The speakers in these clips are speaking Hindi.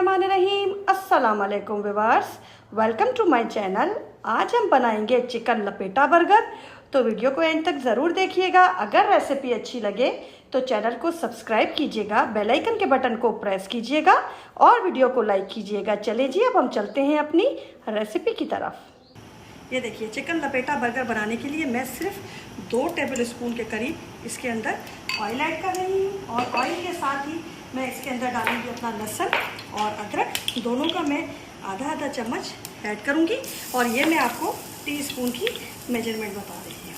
बिस्मिल्लाहिर्रहमानिर्रहीम। अस्सलाम वालेकुम viewers, welcome to my channel. आज हम बनाएंगे चिकन लपेटा बर्गर, तो वीडियो को एंड तक ज़रूर देखिएगा। अगर रेसिपी अच्छी लगे तो चैनल को सब्सक्राइब कीजिएगा, बेल आइकन के बटन को प्रेस कीजिएगा और वीडियो को लाइक कीजिएगा। चलिए जी, अब हम चलते हैं अपनी रेसिपी की तरफ। ये देखिए, चिकन लपेटा बर्गर बनाने के लिए मैं सिर्फ 2 टेबल स्पून के करीब इसके अंदर ऑयल ऐड कर रही हूँ और ऑयल के साथ ही मैं इसके अंदर डालूंगी अपना लहसुन और अदरक, दोनों का मैं आधा चम्मच ऐड करूँगी और ये मैं आपको टीस्पून की मेजरमेंट बता रही हूँ।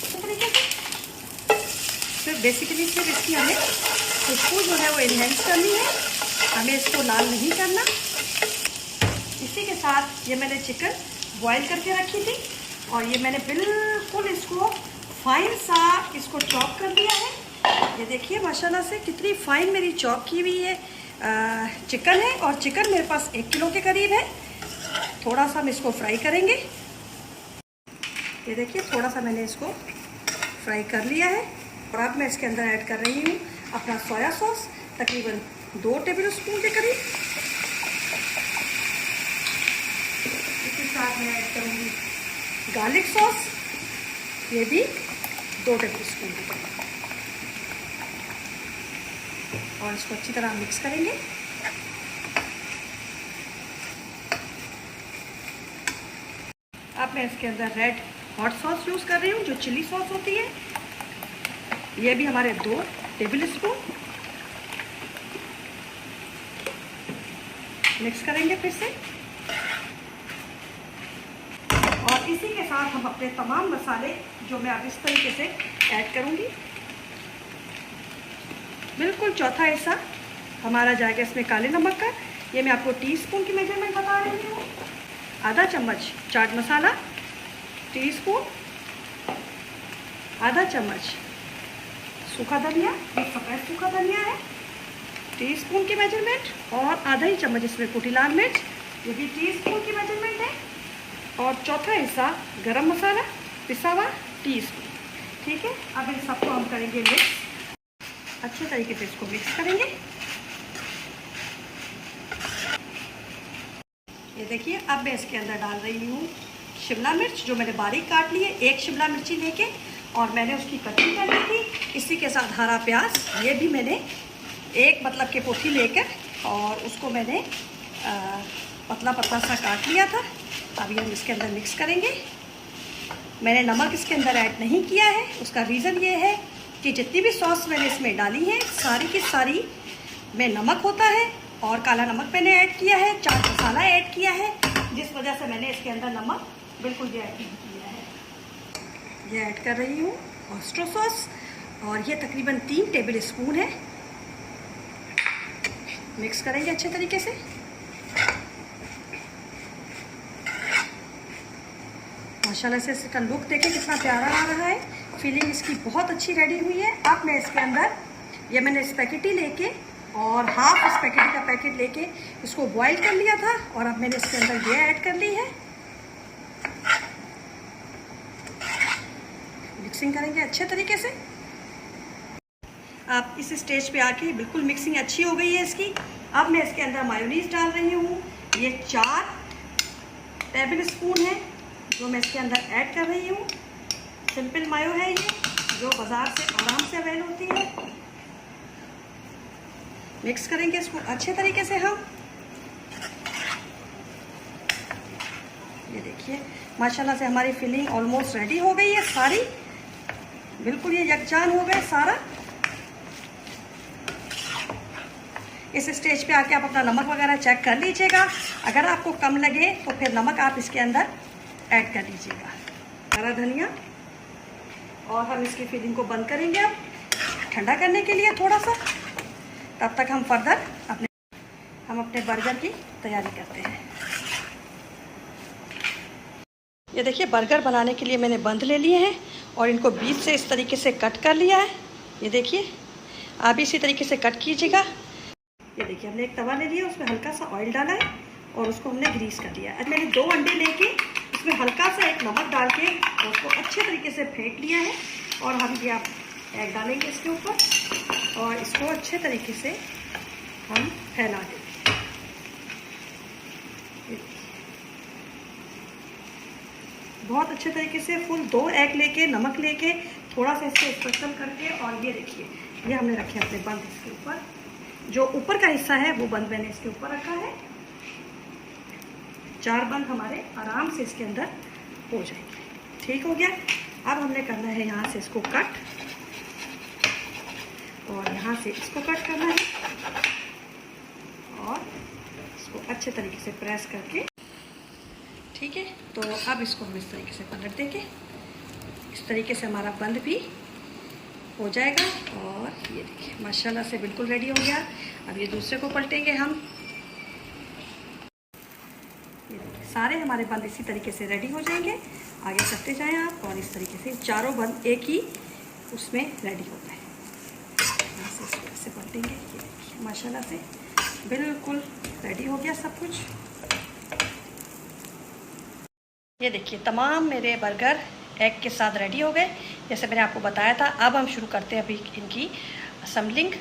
इस तरीके से फिर बेसिकली सिर्फ इसकी हमें खुशबू जो है वो इन्हेंस करनी है, हमें इसको लाल नहीं करना। इसी के साथ ये मैंने चिकन बॉईल करके रखी थी और ये मैंने बिल्कुल इसको फाइन सा इसको चॉप कर दिया है। ये देखिए माशाल्लाह से कितनी फाइन मेरी चॉप की हुई है चिकन है, और चिकन मेरे पास 1 किलो के करीब है। थोड़ा सा हम इसको फ्राई करेंगे। ये देखिए, थोड़ा सा मैंने इसको फ्राई कर लिया है और अब मैं इसके अंदर ऐड कर रही हूँ अपना सोया सॉस, तकरीबन 2 टेबल स्पून के करीब। इसके साथ मैं ऐड करूँगी गार्लिक सॉस, ये भी 2 टेबल स्पून के करीब, और इसको अच्छी तरह मिक्स करेंगे। अब मैं इसके अंदर रेड हॉट सॉस यूज़ कर रही हूँ, जो चिली सॉस होती है। ये भी हमारे 2 टेबल स्पून मिक्स करेंगे फिर से, और इसी के साथ हम अपने तमाम मसाले जो मैं अब इस तरीके से ऐड करूँगी। बिल्कुल चौथा हिस्सा हमारा जाएगा इसमें काले नमक का। ये मैं आपको टीस्पून की मेजरमेंट बता रही हूँ। आधा चम्मच चाट मसाला, टीस्पून, आधा चम्मच सूखा धनिया, एक सफ़ेद सूखा धनिया है, टीस्पून की मेजरमेंट, और आधा ही चम्मच इसमें कुटी लाल मिर्च, ये भी टीस्पून की मेजरमेंट है, और चौथा हिस्सा गरम मसाला पिसा हुआ टीस्पून। ठीक है, अब इन सबको हम करेंगे मिक्स, अच्छे तरीके से इसको मिक्स करेंगे। ये देखिए, अब मैं इसके अंदर डाल रही हूँ शिमला मिर्च, जो मैंने बारीक काट ली है। 1 शिमला मिर्ची लेके और मैंने उसकी कटिंग कर ली थी। इसी के साथ हरा प्याज, ये भी मैंने एक मतलब के पोथी लेकर और उसको मैंने पतला पतला सा काट लिया था। अभी हम इसके अंदर मिक्स करेंगे। मैंने नमक इसके अंदर ऐड नहीं किया है, उसका रीज़न ये है कि जितनी भी सॉस मैंने इसमें डाली है सारी की सारी में नमक होता है, और काला नमक मैंने ऐड किया है, चाट मसाला ऐड किया है, जिस वजह से मैंने इसके अंदर नमक बिल्कुल भी ऐड नहीं किया है। ये ऐड कर रही हूँ ऑस्ट्रो सॉस, और ये तकरीबन 3 टेबल स्पून है। मिक्स करेंगे अच्छे तरीके से। माशाल्लाह से इसका लुक देखें कितना प्यारा आ रहा है, फीलिंग इसकी बहुत अच्छी रेडी हुई है। अब मैं इसके अंदर ये मैंने स्पैगेटी लेके और हाफ स्पैगेटी का पैकेट लेके इसको बॉईल कर लिया था, और अब मैंने इसके अंदर ये ऐड कर ली है। मिक्सिंग करेंगे अच्छे तरीके से। अब इस स्टेज पे आके बिल्कुल मिक्सिंग अच्छी हो गई है इसकी। अब मैं इसके अंदर मायोनीज डाल रही हूँ। ये 4 टेबल स्पून है जो मैं इसके अंदर ऐड कर रही हूँ। सिंपल मायो है ये, जो बाज़ार से आराम से अवेल होती है। मिक्स करेंगे इसको अच्छे तरीके से हम। ये देखिए, माशाल्लाह से हमारी फिलिंग ऑलमोस्ट रेडी हो गई है सारी, बिल्कुल ये यकजान हो गए सारा। इस स्टेज पे आके आप अपना नमक वगैरह चेक कर लीजिएगा। अगर आपको कम लगे तो फिर नमक आप इसके अंदर ऐड कर लीजिएगा। हरा धनिया, और हम इसकी फिलिंग को बंद करेंगे अब ठंडा करने के लिए थोड़ा सा। तब तक हम फर्दर अपने बर्गर की तैयारी करते हैं। ये देखिए, बर्गर बनाने के लिए मैंने बंद ले लिए हैं और इनको बीच से इस तरीके से कट कर लिया है। ये देखिए, आप इसी तरीके से कट कीजिएगा। ये देखिए, हमने एक तवा ले लिया, उसमें हल्का सा ऑयल डाला है और उसको हमने ग्रीस कर लिया है। मैंने 2 अंडे लेके उसमें हल्का सा एक नमक डाल के उसको अच्छे तरीके से फेंट लिया है, और हम ये आप एग डालेंगे इसके ऊपर और इसको अच्छे तरीके से हम फैला देंगे। बहुत अच्छे तरीके से फुल 2 एग लेके, नमक लेके, थोड़ा सा इसको स्पेशल करके, और ये देखिए ये हमने रखे अपने बंद इसके ऊपर। जो ऊपर का हिस्सा है वो बंद मैंने इसके ऊपर रखा है। 4 बंद हमारे आराम से इसके अंदर हो जाएंगे। ठीक हो गया। अब हमने करना है यहाँ से इसको कट, और यहाँ से इसको कट करना है, और इसको अच्छे तरीके से प्रेस करके, ठीक है। तो अब इसको हम इस तरीके से पलट देंगे। इस तरीके से हमारा बंद भी हो जाएगा। और ये देखिए माशाल्लाह से बिल्कुल रेडी हो गया। अब ये दूसरे को पलटेंगे हम। ये देखिए सारे हमारे बंद इसी तरीके से रेडी हो जाएंगे। आगे करते जाएं आप, और इस तरीके से चारों बंद एक ही उसमें रेडी होता है। यहाँ से इसको ऐसे पलटेंगे। ये देखिए माशाल्लाह से बिल्कुल रेडी हो गया सब कुछ। ये देखिए तमाम मेरे बर्गर एग के साथ रेडी हो गए, जैसे मैंने आपको बताया था। अब हम शुरू करते हैं अभी इनकी असेंबलिंग।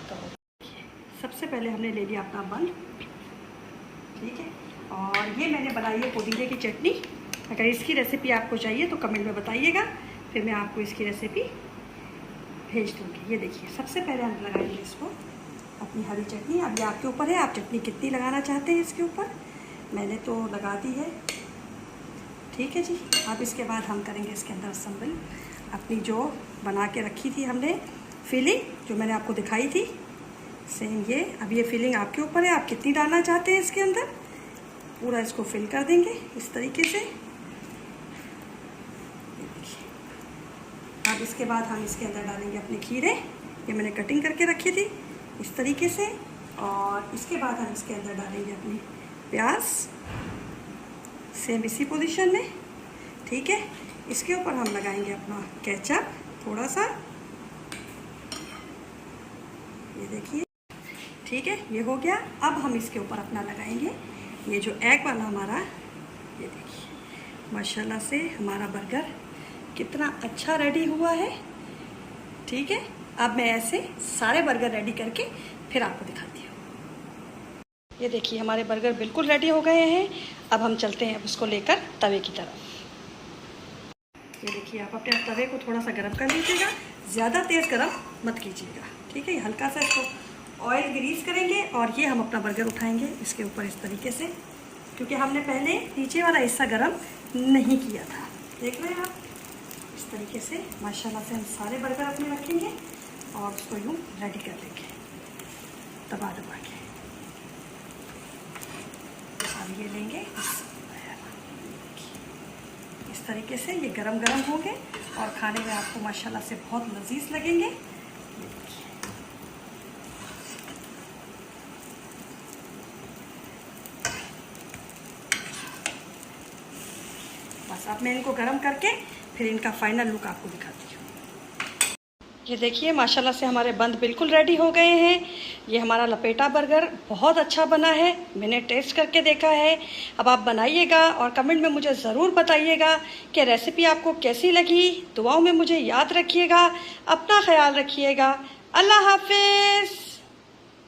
तो सबसे पहले हमने ले लिया अपना बन, ठीक है। और ये मैंने बनाई है पुदीने की चटनी। अगर इसकी रेसिपी आपको चाहिए तो कमेंट में बताइएगा, फिर मैं आपको इसकी रेसिपी भेज दूँगी। ये देखिए सबसे पहले हम लगाएंगे इसको अपनी हरी चटनी। अब ये आपके ऊपर है, आप चटनी कितनी लगाना चाहते हैं इसके ऊपर। मैंने तो लगा दी है, ठीक है जी। अब इसके बाद हम करेंगे इसके अंदर असेंबल अपनी जो बना के रखी थी हमने फिलिंग, जो मैंने आपको दिखाई थी सेम ये। अब ये फिलिंग आपके ऊपर है, आप कितनी डालना चाहते हैं इसके अंदर। पूरा इसको फिल कर देंगे इस तरीके से। अब इसके बाद हम इसके अंदर डालेंगे अपने खीरे, ये मैंने कटिंग करके रखी थी इस तरीके से। और इसके बाद हम इसके अंदर डालेंगे अपनी प्याज, सेम इसी पोजीशन में, ठीक है। इसके ऊपर हम लगाएंगे अपना केचप थोड़ा सा, ये देखिए, ठीक है। ये हो गया। अब हम इसके ऊपर अपना लगाएंगे ये जो एग वाला हमारा, ये देखिए माशाल्लाह से हमारा बर्गर कितना अच्छा रेडी हुआ है, ठीक है। अब मैं ऐसे सारे बर्गर रेडी करके फिर आपको दिखाती हूँ। ये देखिए हमारे बर्गर बिल्कुल रेडी हो गए हैं। अब हम चलते हैं अब इसको लेकर तवे की तरफ। ये देखिए आप अपने तवे को थोड़ा सा गर्म कर लीजिएगा, ज़्यादा तेज़ गर्म मत कीजिएगा, ठीक है। हल्का सा इसको ऑयल ग्रीस करेंगे, और ये हम अपना बर्गर उठाएंगे इसके ऊपर इस तरीके से, क्योंकि हमने पहले नीचे वाला हिस्सा गर्म नहीं किया था। देख रहे हैं आप, इस तरीके से माशाल्लाह से हम सारे बर्गर अपने रखेंगे और उसको यूँ रेडी कर लेंगे दबा दबा के। अब ये लेंगे इस तरीके से, ये गरम गरम होंगे और खाने में आपको माशाल्लाह से बहुत लजीज लगेंगे। बस अब मैं इनको गरम करके फिर इनका फाइनल लुक आपको दिखाती हूँ। ये देखिए माशाल्लाह से हमारे बंद बिल्कुल रेडी हो गए हैं। ये हमारा लपेटा बर्गर बहुत अच्छा बना है, मैंने टेस्ट करके देखा है। अब आप बनाइएगा और कमेंट में मुझे ज़रूर बताइएगा कि रेसिपी आपको कैसी लगी। दुआओं में मुझे याद रखिएगा, अपना ख्याल रखिएगा। अल्लाह हाफिज़।